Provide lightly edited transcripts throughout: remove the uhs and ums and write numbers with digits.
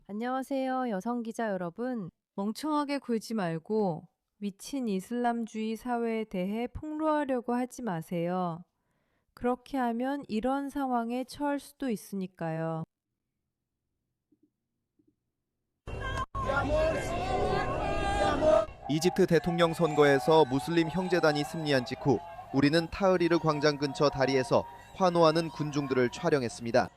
안녕하세요, 여성 기자 여러분. 멍청하게 굴지 말고 미친 이슬람주의 사회에 대해 폭로하려고 하지 마세요. 그렇게 하면 이런 상황에 처할 수도 있으니까요. 이집트 대통령 선거에서 무슬림 형제단이 승리한 직후 우리는 타흐리르 광장 근처 다리에서 환호하는 군중들을 촬영했습니다.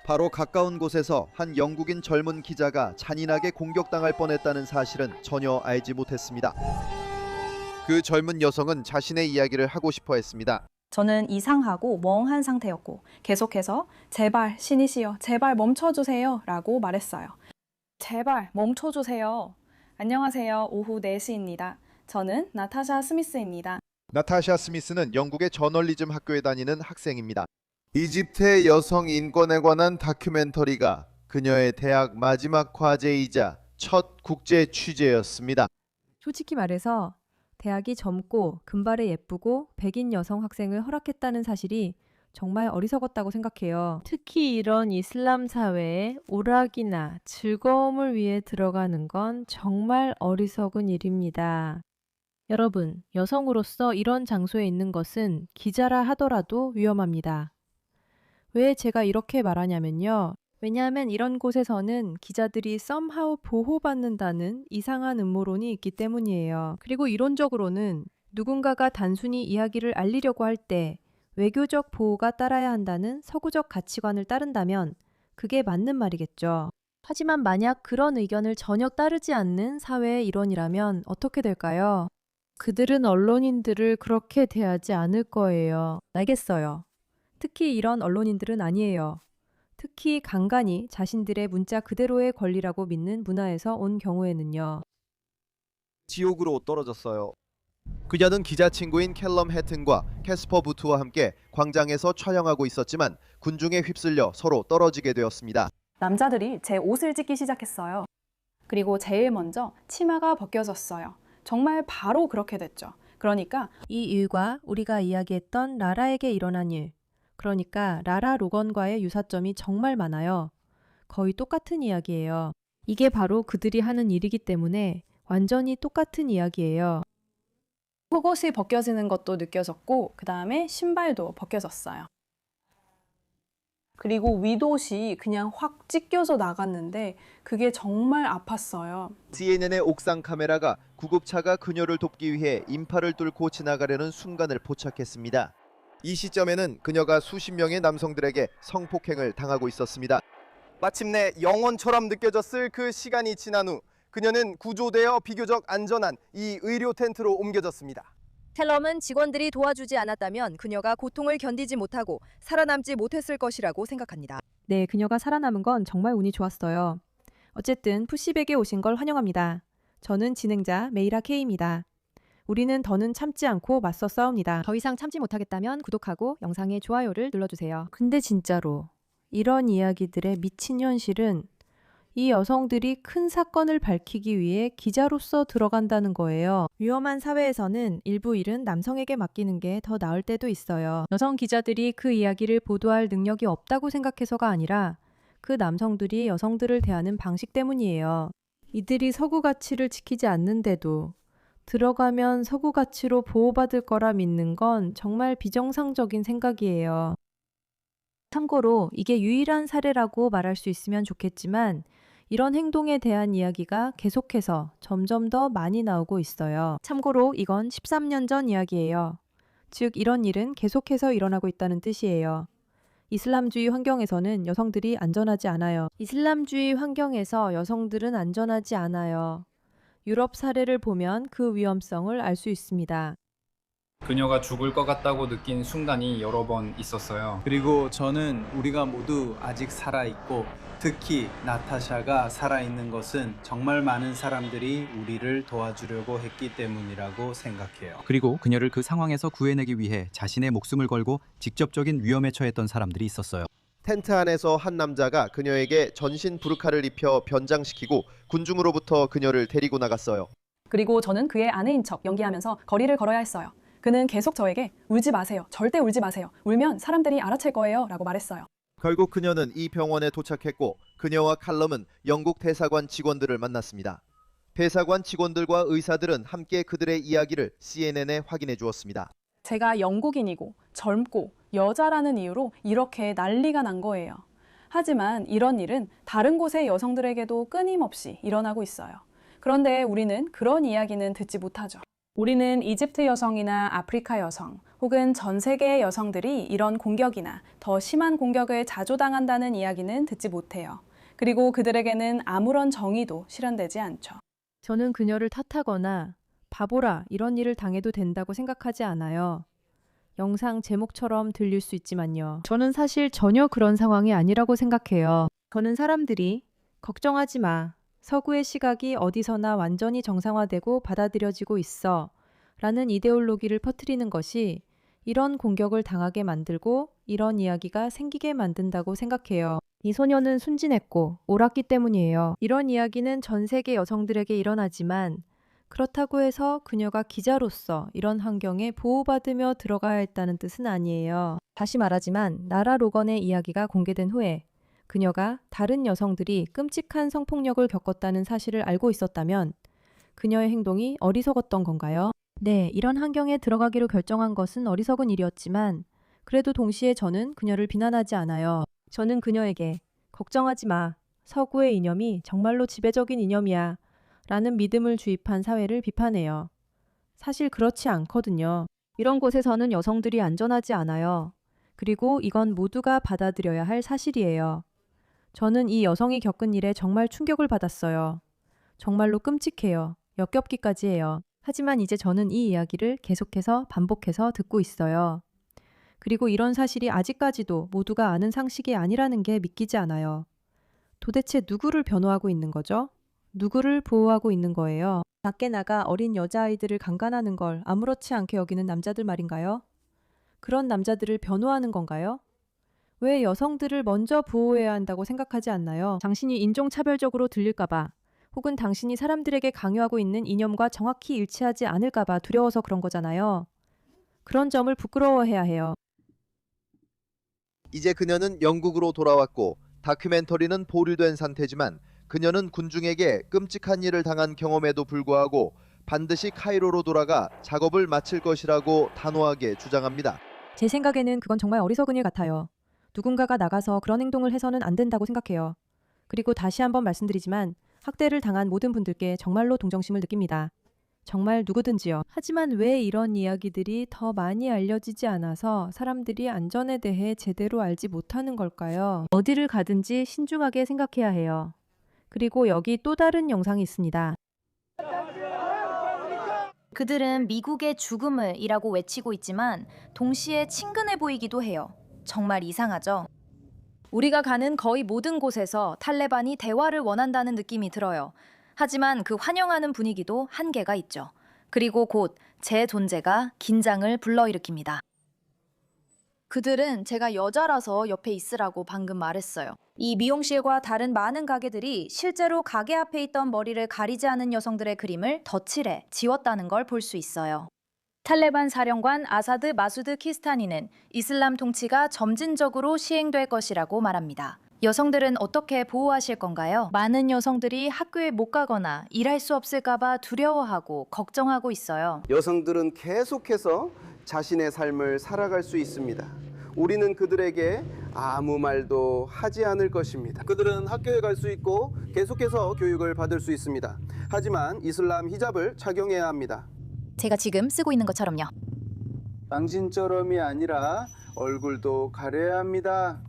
바로 가까운 곳에서 한 영국인 젊은 기자가 잔인하게 공격당할 뻔했다는 사실은 전혀 알지 못했습니다. 그 젊은 여성은 자신의 이야기를 하고 싶어 했습니다. 저는 이상하고 멍한 상태였고 계속해서 제발 신이시여 제발 멈춰주세요 라고 말했어요. 제발 멈춰주세요. 안녕하세요. 오후 4시입니다. 저는 나타샤 스미스입니다. 나타샤 스미스는 영국의 저널리즘 학교에 다니는 학생입니다. 이집트의 여성 인권에 관한 다큐멘터리가 그녀의 대학 마지막 과제이자 첫 국제 취재였습니다. 솔직히 말해서 대학이 젊고 금발에 예쁘고 백인 여성 학생을 허락했다는 사실이 정말 어리석었다고 생각해요. 특히 이런 이슬람 사회에 오락이나 즐거움을 위해 들어가는 건 정말 어리석은 일입니다. 여러분, 여성으로서 이런 장소에 있는 것은 기자라 하더라도 위험합니다. 왜 제가 이렇게 말하냐면요. 왜냐하면 이런 곳에서는 기자들이 somehow 보호받는다는 이상한 음모론이 있기 때문이에요. 그리고 이론적으로는 누군가가 단순히 이야기를 알리려고 할 때 외교적 보호가 따라야 한다는 서구적 가치관을 따른다면 그게 맞는 말이겠죠. 하지만 만약 그런 의견을 전혀 따르지 않는 사회의 일원이라면 어떻게 될까요? 그들은 언론인들을 그렇게 대하지 않을 거예요. 알겠어요. 특히 이런 언론인들은 아니에요. 특히 간간이 자신들의 문자 그대로의 권리라고 믿는 문화에서 온 경우에는요. 지옥으로 떨어졌어요. 그녀는 기자 친구인 캘럼 해튼과 캐스퍼 부트와 함께 광장에서 촬영하고 있었지만 군중에 휩쓸려 서로 떨어지게 되었습니다. 남자들이 제 옷을 찢기 시작했어요. 그리고 제일 먼저 치마가 벗겨졌어요. 정말 바로 그렇게 됐죠. 그러니까 이 일과 우리가 이야기했던 라라에게 일어난 일, 그러니까 라라 로건과의 유사점이 정말 많아요. 거의 똑같은 이야기예요. 이게 바로 그들이 하는 일이기 때문에 완전히 똑같은 이야기예요. 속옷이 벗겨지는 것도 느껴졌고 그 다음에 신발도 벗겨졌어요. 그리고 윗옷이 그냥 확 찢겨져 나갔는데 그게 정말 아팠어요. CNN의 옥상 카메라가 구급차가 그녀를 돕기 위해 인파를 뚫고 지나가려는 순간을 포착했습니다. 이 시점에는 그녀가 수십 명의 남성들에게 성폭행을 당하고 있었습니다. 마침내 영원처럼 느껴졌을 그 시간이 지난 후 그녀는 구조되어 비교적 안전한 이 의료 텐트로 옮겨졌습니다. 텔럼은 직원들이 도와주지 않았다면 그녀가 고통을 견디지 못하고 살아남지 못했을 것이라고 생각합니다. 네, 그녀가 살아남은 건 정말 운이 좋았어요. 어쨌든 푸시백에 오신 걸 환영합니다. 저는 진행자 메이라 K입니다. 우리는 더는 참지 않고 맞서 싸웁니다. 더 이상 참지 못하겠다면 구독하고 영상에 좋아요를 눌러주세요. 근데 진짜로 이런 이야기들의 미친 현실은 이 여성들이 큰 사건을 밝히기 위해 기자로서 들어간다는 거예요. 위험한 사회에서는 일부 일은 남성에게 맡기는 게 더 나을 때도 있어요. 여성 기자들이 그 이야기를 보도할 능력이 없다고 생각해서가 아니라 그 남성들이 여성들을 대하는 방식 때문이에요. 이들이 서구 가치를 지키지 않는데도 들어가면 서구 가치로 보호받을 거라 믿는 건 정말 비정상적인 생각이에요. 참고로 이게 유일한 사례라고 말할 수 있으면 좋겠지만 이런 행동에 대한 이야기가 계속해서 점점 더 많이 나오고 있어요. 참고로 이건 13년 전 이야기예요. 즉 이런 일은 계속해서 일어나고 있다는 뜻이에요. 이슬람주의 환경에서는 여성들이 안전하지 않아요. 이슬람주의 환경에서 여성들은 안전하지 않아요. 유럽 사례를 보면 그 위험성을 알 수 있습니다. 그녀가 죽을 것 같다고 느낀 순간이 여러 번 있었어요. 그리고 저는 우리가 모두 아직 살아있고 특히 나타샤가 살아있는 것은 정말 많은 사람들이 우리를 도와주려고 했기 때문이라고 생각해요. 그리고 그녀를 그 상황에서 구해내기 위해 자신의 목숨을 걸고 직접적인 위험에 처했던 사람들이 있었어요. 텐트 안에서 한 남자가 그녀에게 전신 부르카를 입혀 변장시키고 군중으로부터 그녀를 데리고 나갔어요. 그리고 저는 그의 아내인 척 연기하면서 거리를 걸어야 했어요. 그는 계속 저에게 울지 마세요. 절대 울지 마세요. 울면 사람들이 알아챌 거예요. 라고 말했어요. 결국 그녀는 이 병원에 도착했고 그녀와 칼럼은 영국 대사관 직원들을 만났습니다. 대사관 직원들과 의사들은 함께 그들의 이야기를 CNN에 확인해 주었습니다. 제가 영국인이고 젊고 여자라는 이유로 이렇게 난리가 난 거예요. 하지만 이런 일은 다른 곳의 여성들에게도 끊임없이 일어나고 있어요. 그런데 우리는 그런 이야기는 듣지 못하죠. 우리는 이집트 여성이나 아프리카 여성 혹은 전 세계의 여성들이 이런 공격이나 더 심한 공격을 자주 당한다는 이야기는 듣지 못해요. 그리고 그들에게는 아무런 정의도 실현되지 않죠. 저는 그녀를 탓하거나 바보라 이런 일을 당해도 된다고 생각하지 않아요. 영상 제목처럼 들릴 수 있지만요. 저는 사실 전혀 그런 상황이 아니라고 생각해요. 저는 사람들이 걱정하지 마. 서구의 시각이 어디서나 완전히 정상화되고 받아들여지고 있어. 라는 이데올로기를 퍼뜨리는 것이 이런 공격을 당하게 만들고 이런 이야기가 생기게 만든다고 생각해요. 이 소녀는 순진했고 옳았기 때문이에요. 이런 이야기는 전 세계 여성들에게 일어나지만 그렇다고 해서 그녀가 기자로서 이런 환경에 보호받으며 들어가야 했다는 뜻은 아니에요. 다시 말하지만 나라 로건의 이야기가 공개된 후에 그녀가 다른 여성들이 끔찍한 성폭력을 겪었다는 사실을 알고 있었다면 그녀의 행동이 어리석었던 건가요? 네, 이런 환경에 들어가기로 결정한 것은 어리석은 일이었지만 그래도 동시에 저는 그녀를 비난하지 않아요. 저는 그녀에게 걱정하지 마. 서구의 이념이 정말로 지배적인 이념이야. 라는 믿음을 주입한 사회를 비판해요. 사실 그렇지 않거든요. 이런 곳에서는 여성들이 안전하지 않아요. 그리고 이건 모두가 받아들여야 할 사실이에요. 저는 이 여성이 겪은 일에 정말 충격을 받았어요. 정말로 끔찍해요. 역겹기까지 해요. 하지만 이제 저는 이 이야기를 계속해서 반복해서 듣고 있어요. 그리고 이런 사실이 아직까지도 모두가 아는 상식이 아니라는 게 믿기지 않아요. 도대체 누구를 변호하고 있는 거죠? 누구를 보호하고 있는 거예요? 밖에 나가 어린 여자아이들을 강간하는 걸 아무렇지 않게 여기는 남자들 말인가요? 그런 남자들을 변호하는 건가요? 왜 여성들을 먼저 보호해야 한다고 생각하지 않나요? 당신이 인종차별적으로 들릴까봐 혹은 당신이 사람들에게 강요하고 있는 이념과 정확히 일치하지 않을까봐 두려워서 그런 거잖아요. 그런 점을 부끄러워해야 해요. 이제 그녀는 영국으로 돌아왔고 다큐멘터리는 보류된 상태지만 그녀는 군중에게 끔찍한 일을 당한 경험에도 불구하고 반드시 카이로로 돌아가 작업을 마칠 것이라고 단호하게 주장합니다. 제 생각에는 그건 정말 어리석은 일 같아요. 누군가가 나가서 그런 행동을 해서는 안 된다고 생각해요. 그리고 다시 한번 말씀드리지만 학대를 당한 모든 분들께 정말로 동정심을 느낍니다. 정말 누구든지요. 하지만 왜 이런 이야기들이 더 많이 알려지지 않아서 사람들이 안전에 대해 제대로 알지 못하는 걸까요? 어디를 가든지 신중하게 생각해야 해요. 그리고 여기 또 다른 영상이 있습니다. 그들은 미국의 죽음을 이라고 외치고 있지만 동시에 친근해 보이기도 해요. 정말 이상하죠? 우리가 가는 거의 모든 곳에서 탈레반이 대화를 원한다는 느낌이 들어요. 하지만 그 환영하는 분위기도 한계가 있죠. 그리고 곧 제 존재가 긴장을 불러일으킵니다. 그들은 제가 여자라서 옆에 있으라고 방금 말했어요. 이 미용실과 다른 많은 가게들이 실제로 가게 앞에 있던 머리를 가리지 않은 여성들의 그림을 덧칠해 지웠다는 걸 볼 수 있어요. 탈레반 사령관 아사드 마수드 키스타니는 이슬람 통치가 점진적으로 시행될 것이라고 말합니다. 여성들은 어떻게 보호하실 건가요? 많은 여성들이 학교에 못 가거나 일할 수 없을까봐 두려워하고 걱정하고 있어요. 여성들은 계속해서 자신의 삶을 살아갈 수 있습니다. 우리는 그들에게 아무 말도 하지 않을 것입니다. 그들은 학교에 갈 수 있고 계속해서 교육을 받을 수 있습니다. 하지만 이슬람 히잡을 착용해야 합니다. 제가 지금 쓰고 있는 것처럼요. 당신처럼이 아니라 얼굴도 가려야 합니다.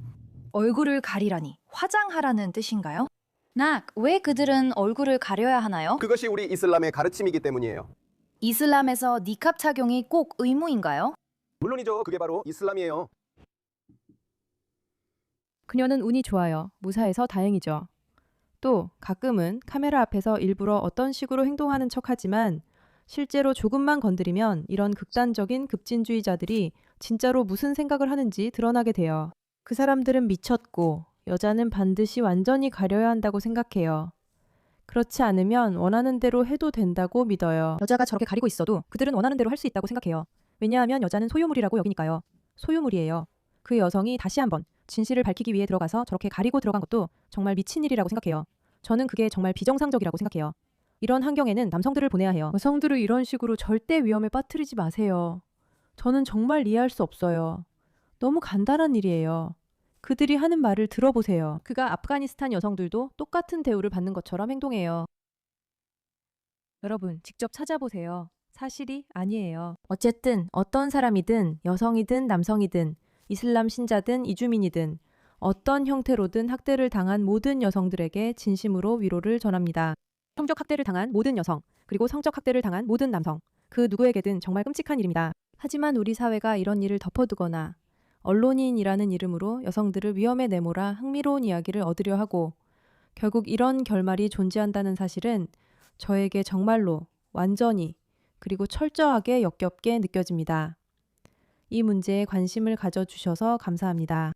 얼굴을 가리라니 화장하라는 뜻인가요? 왜 그들은 얼굴을 가려야 하나요? 그것이 우리 이슬람의 가르침이기 때문이에요. 이슬람에서 니캅 착용이 꼭 의무인가요? 물론이죠. 그게 바로 이슬람이에요. 그녀는 운이 좋아요. 무사해서 다행이죠. 또 가끔은 카메라 앞에서 일부러 어떤 식으로 행동하는 척하지만 실제로 조금만 건드리면 이런 극단적인 급진주의자들이 진짜로 무슨 생각을 하는지 드러나게 돼요. 그 사람들은 미쳤고 여자는 반드시 완전히 가려야 한다고 생각해요. 그렇지 않으면 원하는 대로 해도 된다고 믿어요. 여자가 저렇게 가리고 있어도 그들은 원하는 대로 할 수 있다고 생각해요. 왜냐하면 여자는 소유물이라고 여기니까요. 소유물이에요. 그 여성이 다시 한번 진실을 밝히기 위해 들어가서 저렇게 가리고 들어간 것도 정말 미친 일이라고 생각해요. 저는 그게 정말 비정상적이라고 생각해요. 이런 환경에는 남성들을 보내야 해요. 여성들을 이런 식으로 절대 위험에 빠뜨리지 마세요. 저는 정말 이해할 수 없어요. 너무 간단한 일이에요. 그들이 하는 말을 들어보세요. 그가 아프가니스탄 여성들도 똑같은 대우를 받는 것처럼 행동해요. 여러분, 직접 찾아보세요. 사실이 아니에요. 어쨌든 어떤 사람이든 여성이든 남성이든 이슬람 신자든 이주민이든 어떤 형태로든 학대를 당한 모든 여성들에게 진심으로 위로를 전합니다. 성적 학대를 당한 모든 여성, 그리고 성적 학대를 당한 모든 남성, 그 누구에게든 정말 끔찍한 일입니다. 하지만 우리 사회가 이런 일을 덮어두거나 언론인이라는 이름으로 여성들을 위험에 내몰아 흥미로운 이야기를 얻으려 하고 결국 이런 결말이 존재한다는 사실은 저에게 정말로 완전히 그리고 철저하게 역겹게 느껴집니다. 이 문제에 관심을 가져주셔서 감사합니다.